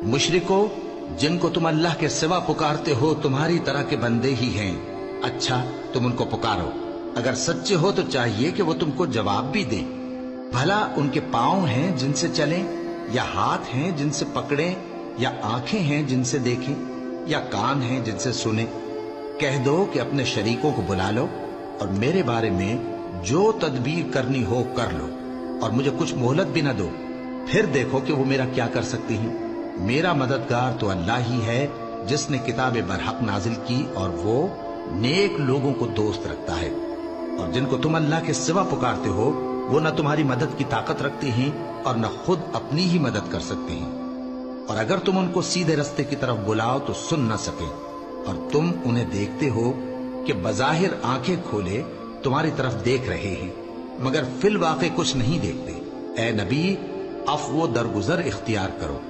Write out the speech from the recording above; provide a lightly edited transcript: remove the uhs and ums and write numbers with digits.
मुशरिको, जिनको तुम अल्लाह के सिवा पुकारते हो तुम्हारी तरह के बंदे ही हैं। अच्छा, तुम उनको पुकारो। अगर सच्चे हो तो चाहिए कि वो तुमको जवाब भी दें। भला उनके पांव हैं जिनसे चलें, या हाथ हैं जिनसे पकड़ें, या आंखें हैं जिनसे देखें, या कान हैं जिनसे सुने? कह दो कि अपने शरीकों को बुला लो और मेरे बारे में जो तदबीर करनी हो कर लो, और मुझे कुछ मोहलत भी न दो। फिर देखो कि वो मेरा क्या कर सकती हैं। मेरा मददगार तो अल्लाह ही है जिसने किताब बरहक नाजिल की, और वो नेक लोगों को दोस्त रखता है। और जिनको तुम अल्लाह के सिवा पुकारते हो वो न तुम्हारी मदद की ताकत रखते हैं और न खुद अपनी ही मदद कर सकते हैं। और अगर तुम उनको सीधे रास्ते की तरफ बुलाओ तो सुन न सके, और तुम उन्हें देखते हो कि बज़ाहिर आंखें खोले तुम्हारी तरफ देख रहे हैं, मगर फिल वाक़े कुछ नहीं देखते। ए नबी, अफ़्व व दरगुजर इख्तियार करो।